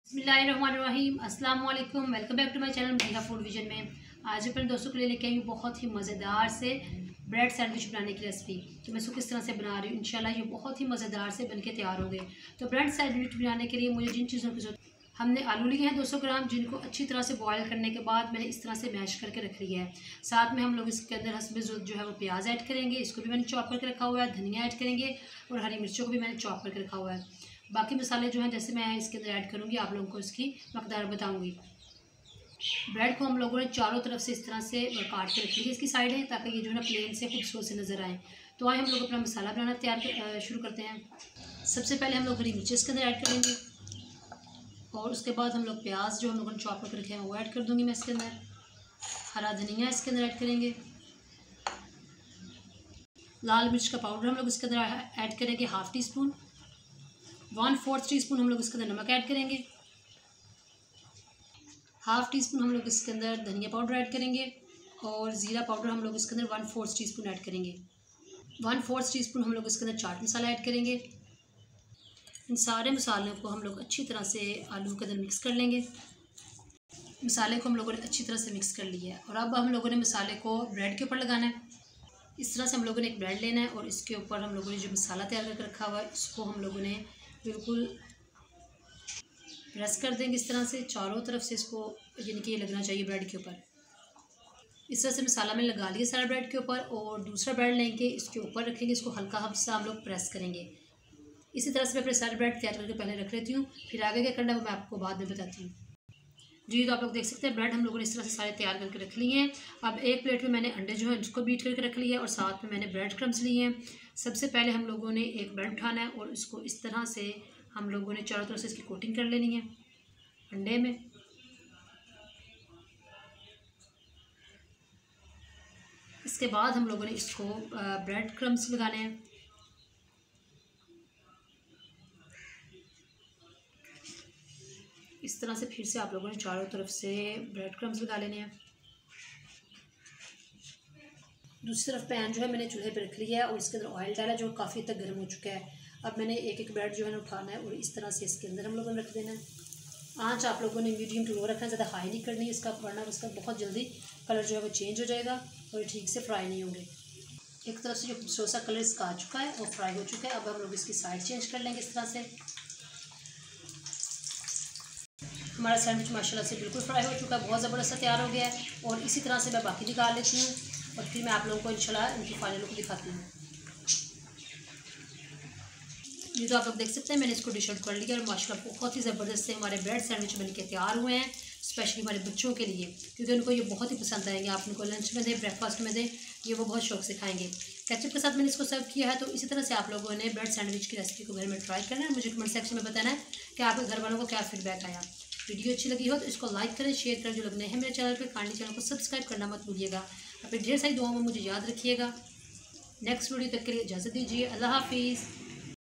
बिस्मिल्लाहिर्रहमानिर्रहीम, अस्सलाम वालेकुम। Welcome back to my channel Madina food vision में। आज अपने दोस्तों के लिए लेके आई हूँ बहुत ही मज़ेदार से ब्रेड सैंडविच बनाने की रेसिपी कि मैं इसको किस तरह से बना रही हूँ। इंशाल्लाह ये बहुत ही मज़ेदार से बनके तैयार हो गए। तो ब्रेड सैंडविच बनाने के लिए मुझे जिन चीज़ों की जरूरत, हमने आलू लिए हैं 200 ग्राम, जिनको अच्छी तरह से बॉयल करने के बाद मैंने इस तरह से मैश करके रख लिया है। साथ में हम लोग इसके अंदर हस्बे जो है वो प्याज ऐड करेंगे, इसको भी मैंने चॉप करके रखा हुआ है। धनिया ऐड करेंगे और हरी मिर्चों को भी मैंने चॉप करके रखा हुआ है। बाकी मसाले जो हैं जैसे मैं इसके अंदर ऐड करूँगी, आप लोगों को इसकी मकदार बताऊँगी। ब्रेड को हम लोगों ने चारों तरफ से इस तरह से काट के रख लिया इसकी साइड है, ताकि ये जो है ना प्लेन से खूबसूरत से नज़र आए। तो आए हम लोग अपना मसाला बनाना शुरू करते हैं। सबसे पहले हम लोग हरी मिर्ची इसके अंदर ऐड करेंगे और उसके बाद हम लोग प्याज जो हम लोगों ने चॉप करके रखे हैं वो ऐड कर दूँगी मैं इसके अंदर। हरा धनिया इसके अंदर ऐड करेंगे। लाल मिर्च का पाउडर हम लोग इसके अंदर ऐड करेंगे हाफ़ टी स्पून। 1/4 टीस्पून हम लोग इसके अंदर नमक ऐड करेंगे। हाफ़ टी स्पून हम लोग इसके अंदर धनिया पाउडर ऐड करेंगे और ज़ीरा पाउडर हम लोग इसके अंदर 1/4 टीस्पून ऐड करेंगे। 1/4 टीस्पून हम लोग इसके अंदर चाट मसाला ऐड करेंगे। इन सारे मसालों को हम लोग अच्छी तरह से आलू के अंदर मिक्स कर लेंगे। मसाले को हम लोगों ने अच्छी तरह से मिक्स कर लिया है और अब हम लोगों ने मसाले को ब्रेड के ऊपर लगाना है। इस तरह से हम लोगों ने एक ब्रेड लेना है और इसके ऊपर हम लोगों ने जो मसाला तैयार करके रखा हुआ है इसको हम लोगों ने बिल्कुल प्रेस कर देंगे इस तरह से चारों तरफ से, इसको यानी कि ये लगना चाहिए ब्रेड के ऊपर। इस तरह से मसाला मैंने लगा लिया सारा ब्रेड के ऊपर और दूसरा ब्रेड लेंगे, इसके ऊपर रखेंगे, इसको हल्का हल्का हम लोग प्रेस करेंगे। इसी तरह से मैं अपने सारे ब्रेड तैयार करके पहले रख लेती हूँ, फिर आगे क्या करना है वो मैं आपको बाद में बताती हूँ। जी, तो आप लोग देख सकते हैं ब्रेड हम लोगों ने इस तरह से सारे तैयार करके रख लिए हैं। अब एक प्लेट में मैंने अंडे जो है उसको बीट करके रख लिया है और साथ में मैंने ब्रेड क्रम्स लिए हैं। सबसे पहले हम लोगों ने एक ब्रेड उठाना है और इसको इस तरह से हम लोगों ने चारों तरफ से इसकी कोटिंग कर लेनी है अंडे में। इसके बाद हम लोगों ने इसको ब्रेड क्रम्स लगाने हैं। इस तरह से फिर से आप लोगों ने चारों तरफ से ब्रेड क्रम्स लगा लेने हैं। दूसरी तरफ पैन जो है मैंने चूल्हे पर रख लिया है और इसके अंदर ऑयल डाला जो काफ़ी तक गर्म हो चुका है। अब मैंने एक एक ब्रेड जो है ना उठाना है और इस तरह से इसके अंदर हम लोगों ने रख देना है। आँच आप लोगों ने मीडियम टू लो रखना है, ज़्यादा हाई नहीं करनी है इसका, वरना उसका बहुत जल्दी कलर जो है वो चेंज हो जाएगा और ठीक से फ्राई नहीं होंगे। एक तरफ से जो खूबसूरत सा कलर इसका आ चुका है और फ्राई हो चुका है। अब हम लोग इसकी साइड चेंज कर लेंगे इस तरह से। हमारा सैंडविच माशाल्लाह से बिल्कुल फ्राई हो चुका है, बहुत ज़बरदस्त तैयार हो गया है। और इसी तरह से मैं बाकी निकाल लेती हूँ और फिर मैं आप लोगों को इंशाल्लाह इनकी फाइनल लुक दिखाती हूँ। ये तो आप लोग देख सकते हैं मैंने इसको डिश आउट कर लिया और माशाल्लाह बहुत ही ज़बरदस्त से हमारे ब्रेड सैंडविच बन के तैयार हुए हैं, स्पेशली हमारे बच्चों के लिए, क्योंकि उनको ये बहुत ही पसंद आएंगे। आप उनको लंच में दें, ब्रेकफास्ट में दें, ये वो बहुत शौक से खाएंगे। केचप के साथ मैंने इसको सर्व किया है। तो इसी तरह से आप लोगों ने ब्रेड सैंडविच की रेसिपी को घर में ट्राई करना है। मुझे कमेंट सेक्शन में बताना है कि आपके घर वालों को क्या फीडबैक आया। वीडियो अच्छी लगी हो तो इसको लाइक करें, शेयर करें। जो लोग नए हैं मेरे चैनल पर, काइंडली चैनल को सब्सक्राइब करना मत भूलिएगा। अपनी ढेर सारी दुआओं में मुझे याद रखिएगा। नेक्स्ट वीडियो तक के लिए इजाज़त दीजिए। अल्लाह हाफिज़।